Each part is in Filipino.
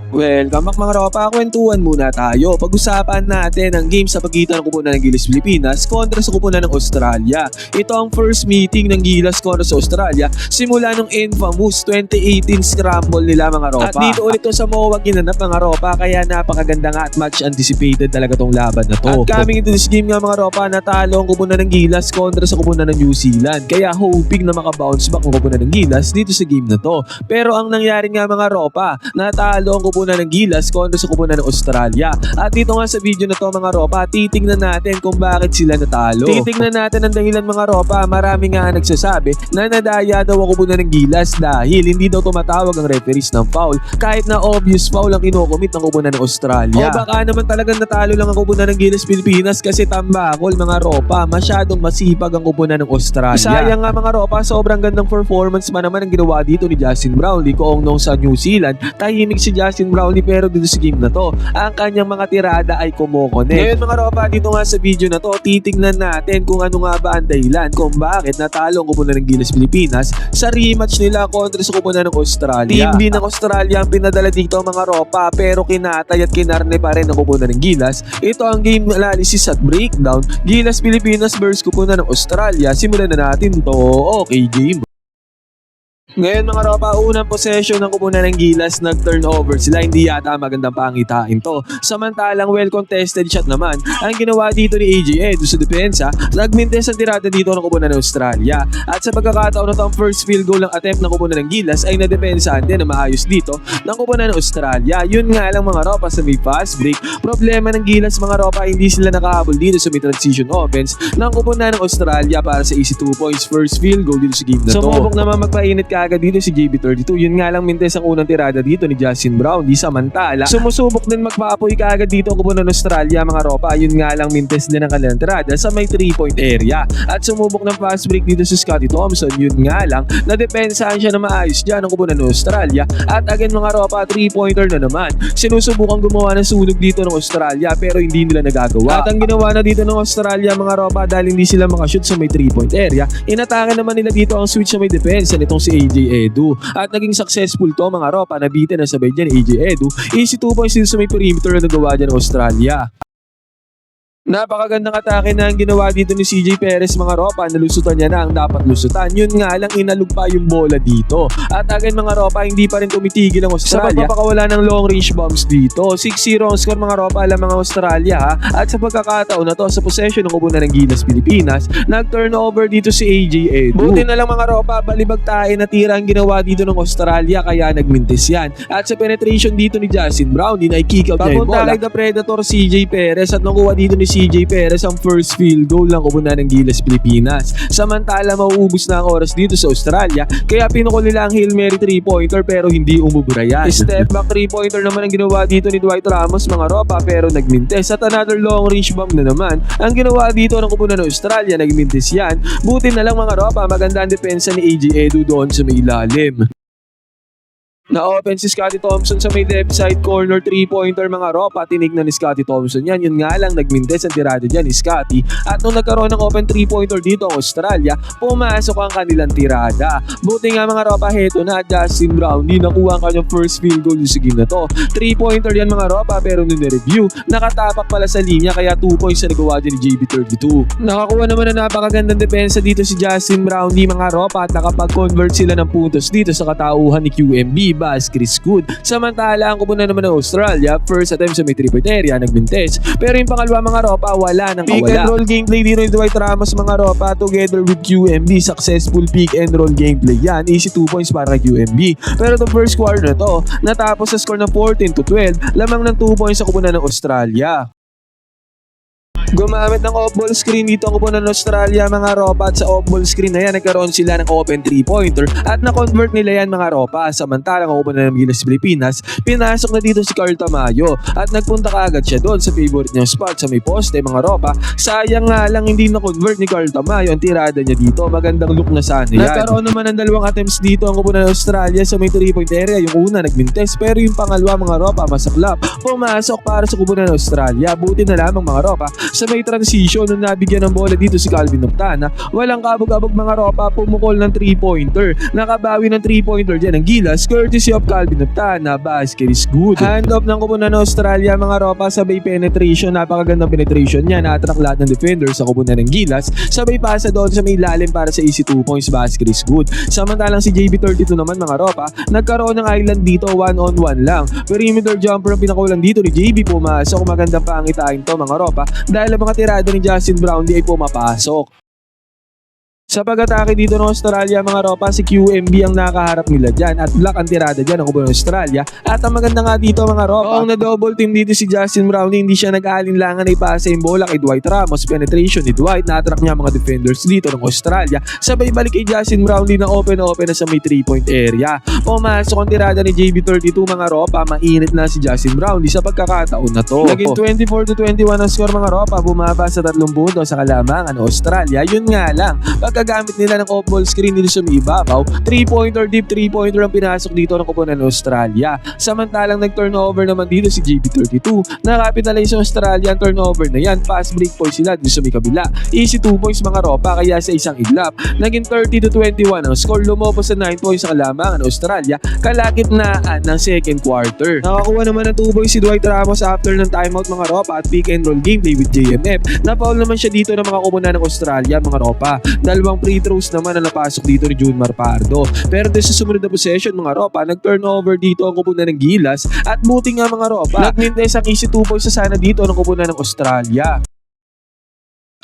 Welcome back mga ropa, kwentuhan muna tayo. Pag-usapan natin ang game sa pagitan ng kupunan ng Gilas Pilipinas kontra sa kupunan ng Australia. Ito ang first meeting ng Gilas kontra sa Australia simula nung infamous 2018 scramble nila mga ropa. At dito ulit to sa MOA ginanap mga ropa, kaya napakaganda nga at much anticipated talaga tong laban na to. At coming into this game nga mga ropa, natalo ang kupunan ng Gilas kontra sa kupunan ng New Zealand. Kaya hoping na makabounce back ang kupunan ng Gilas dito sa game na to. Pero ang nangyari nga mga ropa, natalo ang kupunan ng Gilas kontra sa kupunan ng Australia. At dito nga sa video na to mga ropa, titingnan natin kung bakit sila natalo. Titingnan natin ang dahilan mga ropa. Marami nga nagsasabi na nadaya daw ang kupunan ng Gilas dahil hindi daw tumatawag ang referees ng foul kahit na obvious foul ang kinocommit ng kupunan ng Australia. O baka naman talagang natalo lang ang kupunan ng Gilas Pilipinas kasi tambakol mga ropa. Masyadong masipag ang kupunan ng Australia. Sayang nga mga ropa, sobrang gandang performance pa naman ang ginawa dito ni Justin Brownlee kung nung sa New Zealand. Tahimik si Justin Brownlee pero dito sa game na to, ang kanyang mga tirada ay kumukonek. Ngayon mga ropa, dito nga sa video na to, titingnan natin kung ano nga ba ang dahilan kung bakit natalo ang kupunan ng Gilas Pilipinas sa rematch nila kontra sa kupunan ng Australia. Team B ng Australia ang pinadala dito mga ropa, pero kinatay at kinarne pa rin ang kupunan ng Gilas. Ito ang game analysis at breakdown, Gilas Pilipinas versus kupunan ng Australia. Simulan na natin to. Okay game. Ngayon mga ropa, unang possession ng kupunan ng Gilas, nag-turnover sila. Hindi yata magandang pangitain to. Samantalang well contested shot naman ang ginawa dito ni AJ Edu sa depensa. Nagmintes ang tirada dito ng kupunan ng Australia. At sa pagkakataon na itong first field goal ng attempt ng kupunan ng Gilas ay nadepensahan din na maayos dito ng kupunan ng Australia. Yun nga lang mga ropa, sa may fast break, problema ng Gilas mga ropa, hindi sila nakahabol dito sa may transition offense ng kupunan ng Australia para sa easy 2 points first field goal dito sa game na to. Sumubok naman magpainit agad dito si JB32. Yun nga lang mintes ang unang tirada dito ni Justin Brownlee. Samantala, sumusubok din magpaapoy kaagad dito ang kupunan ng Australia mga ropa. Yun nga lang mintes din ang kanilang tirada sa may 3-point area. At sumubok ng fast break dito si Scotty Thompson. Yun nga lang, nadepensahan siya na maayos dyan ang kupunan ng Australia. At again mga ropa, 3-pointer na naman. Sinusubukan gumawa ng sunog dito ng Australia pero hindi nila nagagawa. At ang ginawa na dito ng Australia mga ropa, dahil hindi sila makashoot sa may 3-point area, inatakan naman nila dito ang switch sa may depensa nitong si AJ Edu. At naging successful to mga ropa, nabitin na sabay dyan AJ Edu. Easy 2 points dito sa may perimeter na nagawa dyan ng Australia. Napakagandang atake na ang ginawa dito ni CJ Perez mga ropa, nalusutan niya na ang dapat lusutan. Yun nga lang, inalog pa yung bola dito. At again mga ropa, hindi pa rin tumitigil ang Australia sa pagpapakawala ng long range bombs dito. 6-0 ang score mga ropa, alam mga Australia ha. At sa pagkakataon na to, sa possession ng kupunan ng Gilas Pilipinas, nag-turnover dito si AJ Edu. Buti na lang mga ropa, balibag tayo na tira ang ginawa dito ng Australia, kaya nagmintis yan. At sa penetration dito ni Justin Brownlee, na i-kick out niya yung bola. Papunta kay the Predator CJ Perez at nakuha dito ni CJ Perez ang first field goal ng kupunan ng Gilas Pilipinas. Samantala, mauubos na ang oras dito sa Australia, kaya pinukol nila ang Hail Mary 3-pointer pero hindi umubra yan. Step back 3-pointer naman ang ginawa dito ni Dwight Ramos mga ropa pero nagmintes. At another long range bomb na naman ang ginawa dito ng kupunan ng Australia, nagmintes yan. Buti na lang mga ropa, maganda ang depensa ni AJ Edu doon sa may ilalim. Na-open si Scotty Thompson sa may left side corner 3-pointer mga ropa. Tinignan ni Scotty Thompson yan. Yun nga lang, nagmintes ang tirada dyan ni Scotty. At nung nagkaroon ng open 3-pointer dito ang Australia, pumasok ang kanilang tirada. Buti nga mga ropa, heto na Justin Brownlee nakuha ang kanyang first field goal sa game na to. 3-pointer yan mga ropa, pero nung na-review, nakatapak pala sa linya, kaya 2 points na nagawa dyan ni JB32. Nakakuha naman na napakagandang depensa dito si Justin Brownlee mga ropa at nakapag-convert sila ng puntos dito sa katauhan ni QMB Bas Chris Good. Samantala, ang kupunan naman ng Australia, first attempt sa may 3-point area, nagmintes. Pero yung pangalawa mga ropa, wala nang kawala. Pick and roll gameplay dito ni Dwight Ramos mga ropa together with QMB. Successful pick and roll gameplay yan. Easy 2 points para kay QMB. Pero the first quarter na to, natapos sa score ng 14-12, lamang ng 2 points sa kupunan ng Australia. Gumamit ng off-ball screen dito ang kupunan ng Australia mga ropa, at sa off-ball screen na yan nagkaroon sila ng open 3-pointer at na-convert nila yan mga ropa. Samantalang ang kupunan ng Gilas Pilipinas, pinasok na dito si Carl Tamayo at nagpunta kaagad siya doon sa favorite niyang spot sa may poste mga ropa. Sayang nga lang hindi na-convert ni Carl Tamayo ang tirada niya dito. Magandang look na sana yan. Nagkaroon naman ng dalawang attempts dito ang kupunan ng Australia sa may 3-point area. Yung una nagmintes pero yung pangalawa mga ropa masaklap, pumasok para sa kupunan ng Australia. Buti na lamang mga ropa, Sa may transition nung nabigyan ng bola dito si Calvin Noctana, walang kabog-abog mga ropa, pumukol ng 3-pointer. Nakabawi ng 3-pointer dyan ang Gilas, courtesy of Calvin Noctana. Basket is good. Hand off ng kupunan ng Australia mga ropa, sabay penetration, napakagandang penetration niya, na-attract lahat ng defenders sa kupunan ng Gilas, sabay pasa doon sa may ilalim para sa easy 2 points. Basket is good. Samantalang si JB32 naman mga ropa, nagkaroon ng island dito, 1-on-1 lang. Perimeter jumper ang pinakawalan dito ni JB, pumasok. Magandang pangitain to mga ropa dahil ang mga tirada ni Justin Brownlee ay pumapasok. Sa pag-atake dito ng Australia mga ropa, si QMB ang nakaharap nila dyan at black ang tirada dyan ng kupunan ng Australia. At ang maganda nga dito mga ropa, kung na-double team dito si Justin Brownlee, hindi siya nag-aalinlangan na ipasa yung bola kay Dwight Ramos. Penetration ni Dwight, na-attract niya mga defenders dito ng Australia. Sabay balik kay Justin Brownlee na open na sa may 3-point area. Pumasok ang tirada ni JB32 mga ropa, mainit na si Justin Brownlee sa pagkakataon na to. Naging 24-21 ang score mga ropa, bumaba sa 3 puntos sa kalamangan ng Australia. Yun nga lang, pagkagamit nila ng off-ball screen dito sa may ibabaw, 3-pointer deep 3-pointer ang pinasok dito ng kupunan ng Australia. Samantalang nag-turnover naman dito si JB32. Nakapitalize sa Australia ang turnover na yan. Fast break point sila dito sa may kabila. Easy 2 points mga ropa, kaya sa isang iglap, naging 30-21 ang score, lumobo sa 9 points sa kalamangan ng Australia kalagitnaan ng second quarter. Nakakuha naman ng 2 points si Dwight Ramos after ng timeout mga ropa at pick and roll gameplay with JMF. Napaul naman siya dito ng mga kupunan ng Australia mga ropa. Dalawang free throws naman na napasok dito ni Junmar Pardo. Pero sa sumunod na possession mga ropa, nag-turnover dito ang kupunan ng Gilas at buti nga mga ropa, nagmintes ang easy 2 points sa sana dito ng kupunan ng Australia.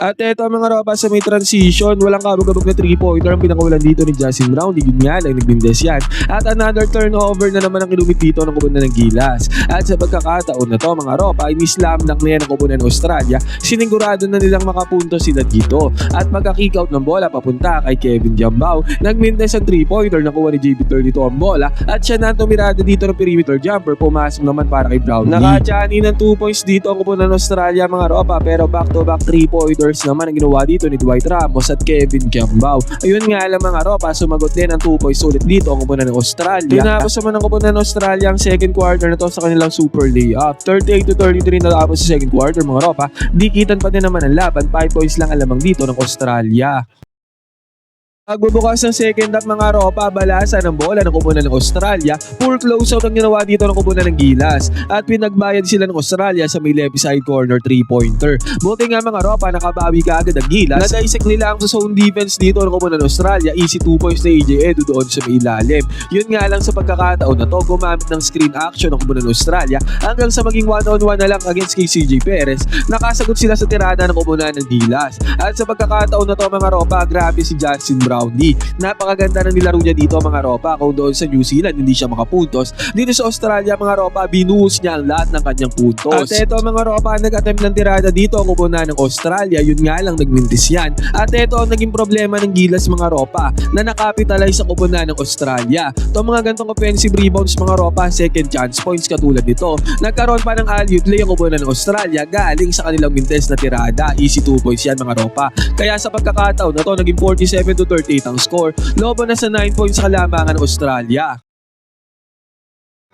At eto mga ropa, sa may transition, walang kabog-abog na 3-pointer ang pinakawalan dito ni Justin Brownlee. Yun nga lang, nagbindes yan. At another turnover na naman ang kinumit dito ng kupunan ng Gilas. At sa pagkakataon na to mga ropa, ini-slam dunk na yan ng kupunan ng Australia. Sinigurado na nilang makapunto sila dito. At magka-kick out ng bola papunta kay Kevin Jambao. Nagmindes ang 3-pointer, nakuha ni JB32 ang bola. At siya na tumirada dito ng perimeter jumper, pumasok naman para kay Brownlee. Nakachani ng 2 points dito ang kupunan ng Australia mga ropa, pero back-to-back 3-pointer naman ang ginawa dito ni Dwight Ramos at Kevin Jambao. Ayun nga lang mga ropa, sumagot din ang 2 points ulit dito ang kupunan ng Australia. Tinapos naman ang kupunan ng Australia ang second quarter na to sa kanilang super layup. 38-33 na tapos sa second quarter mga ropa. Dikitan pa din naman ang laban, 5 points lang alamang dito ng Australia. Pagbubukas ng second half mga ropa, balasan ng bola ng kupunan ng Australia. Poor closeout ang ginawa dito ng kupunan ng Gilas. At pinagbayad sila ng Australia sa may left side corner 3-pointer. Buti nga mga ropa, nakabawi ka agad ang Gilas. Na-dissect nila ang zone defense dito ng kupunan ng Australia. Easy 2 points na AJ Edu doon sa may ilalim. Yun nga lang sa pagkakataon na to, gumamit ng screen action ng kupunan ng Australia hanggang sa maging 1-on-1 na lang against kay CJ Perez. Nakasagot sila sa tirada ng kupunan ng Gilas. At sa pagkakataon na to mga ropa, grabe si Justin Brownlee. Napakaganda ng nilaro niya dito mga ropa. Kung doon sa New Zealand hindi siya makapuntos, dito sa Australia mga ropa, binuhos niya ang lahat ng kanyang puntos. At eto mga ropa, nag-attempt ng tirada dito ang kupunan ng Australia. Yun nga lang, nagmintis yan. At eto ang naging problema ng Gilas mga ropa, na nakapitalize sa kupunan ng Australia. Ito mga gantong offensive rebounds mga ropa, second chance points katulad nito. Nagkaroon pa ng alley-oop play ang kupunan ng Australia galing sa kanilang mintes na tirada. Easy 2 points yan mga ropa. Kaya sa pagkakataon na to, naging 47-38 ang score. Lobo na sa 9 points sa kalamangan ng Australia.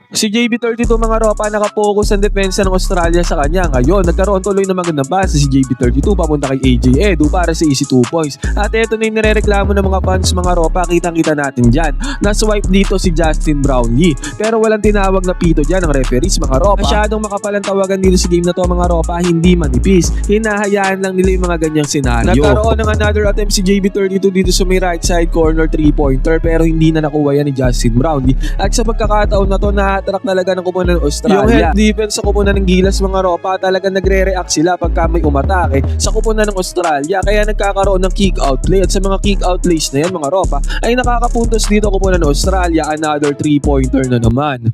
Si JB32 mga ropa, nakapokus ang depensa ng Australia sa kanya. Ngayon, nagkaroon tuloy ng magandang base si JB32 papunta kay AJ Edu para sa easy 2 points. At eto na yung nirereklamo ng mga fans mga ropa, kitang-kita natin dyan. Naswipe dito si Justin Brownlee. Pero walang tinawag na pito dyan ng referees mga ropa. Masyadong makapalang tawagan dito sa game na to mga ropa, hindi manipis. Hinahayaan lang nila yung mga ganyang senaryo. Nagkaroon ng another attempt si JB32 dito sa may right side corner 3-pointer pero hindi na nakuha yan ni Justin Brownlee. At sa pagkakataon na to, na-attract talaga ng kupunan ng Australia. Yung head defense sa kupunan ng Gilas mga ropa, talaga nagre-react sila pagka may umatake sa kupunan ng Australia, kaya nagkakaroon ng kick-out play. At sa mga kick-out plays na yan mga ropa, ay nakakapuntos dito kupunan ng Australia, another 3-pointer na naman.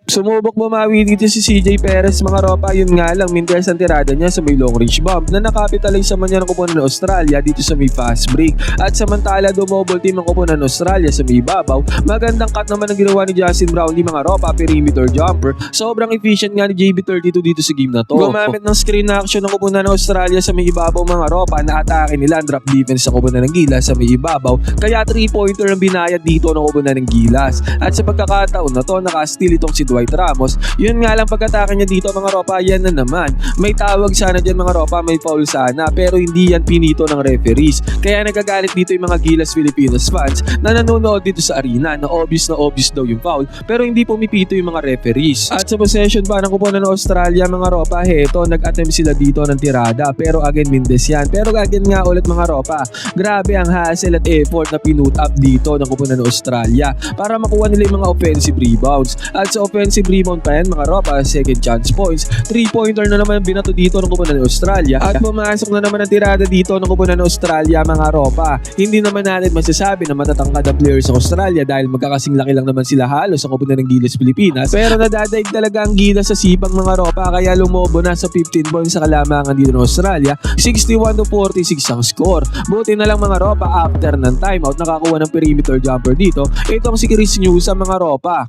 Sumubok bumawi dito si CJ Perez mga ropa, yun nga lang mintes ang tirada niya sa may long range bomb na nakapitalize naman niya ng kupunan ng Australia dito sa may fast break. At samantala dumobble team ang kupunan ng Australia sa may ibabaw. Magandang cut naman ang ginawa ni Justin Brownlee mga ropa, perimeter jumper. Sobrang efficient nga ni JB32 dito sa game na to. Gumamit ng screen action ng kupunan ng Australia sa may ibabaw mga ropa, na atake nila ang drop defense sa kupunan ng Gilas sa may ibabaw, kaya 3-pointer ang binayad dito ng kupunan ng Gilas. At sa pagkakataon na to, naka-steal itong si Dwight Dwight Ramos. Yun nga lang pag-atake niya dito mga ropa, yan na naman. May tawag sana dyan mga ropa, may foul sana, pero hindi yan pinito ng referees. Kaya nagagalit dito yung mga Gilas Filipinas fans na nanonood dito sa arena na obvious daw yung foul, pero hindi pumipito yung mga referees. At sa possession pa ng kupunan ng Australia mga ropa, heto nag-attempt sila dito ng tirada, pero again Mendez yan. Pero again nga ulit mga ropa, grabe ang hassle at effort na pinut up dito ng kupunan ng Australia para makuha nila yung mga offensive rebounds. At sa offensive rebound pa yan mga ropa, second chance points, 3-pointer na naman binato dito ng kupunan ng Australia at pumasok na naman ang tirada dito ng kupunan ng Australia mga ropa. Hindi naman natin masasabi na matatangkad ang players sa Australia dahil magkakasing laki lang naman sila halos sa kupunan ng Gilas Pilipinas, pero nadadaig talaga ang Gilas sa sipag mga ropa, kaya lumobo na sa 15 points sa kalamangan dito ng Australia. 61-46 ang score. Buti na lang mga ropa, after ng timeout nakakuha ng perimeter jumper dito itong si Chris Newsom mga ropa.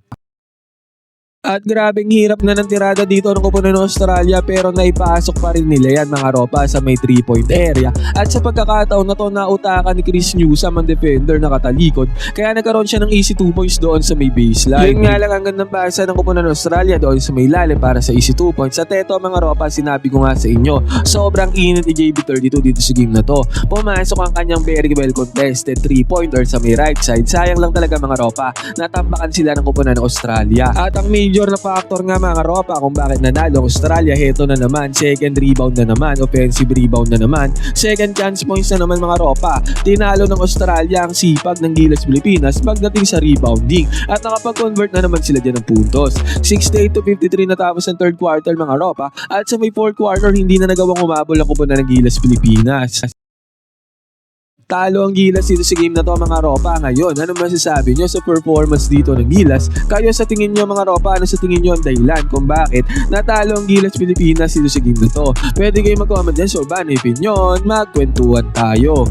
At grabing hirap na ng tirada dito ng kupunan ng Australia, pero naipasok pa rin nila yan mga ropa sa may 3-point area. At sa pagkakataon na to, nautakan ni Chris Newsom ang defender na katalikod, kaya nagkaroon siya ng easy 2 points doon sa may baseline. Yun nga lang ang gandang pasa ng kupunan ng Australia doon sa may lalim para sa easy 2 points. At eto mga ropa, sinabi ko nga sa inyo, sobrang init ni JB32 dito sa game na to. Pumasok ang kanyang very well contested 3-pointer sa may right side. Sayang lang talaga mga ropa, natambakan sila ng kupunan ng Australia. At ang major na factor nga mga ropa kung bakit nanalo ang Australia, heto na naman, second rebound na naman, offensive rebound na naman, second chance points na naman mga ropa. Tinalo ng Australia ang sipag ng Gilas Pilipinas pagdating sa rebounding at nakapag-convert na naman sila dyan ng puntos. 68-53 natapos ang third quarter mga ropa, at sa may fourth quarter hindi na nagawang umabol ang kupunan ng Gilas Pilipinas. Talo ang Gilas dito sa game na to mga ropa. Ngayon, ano masasabi nyo sa performance dito ng Gilas? Kayo sa tingin nyo mga ropa, ano sa tingin nyo ang dahilan kung bakit natalo ang Gilas Pilipinas dito sa game na to? Pwede kayo mag-comment dyan, so ba na opinion, magkwentuhan tayo.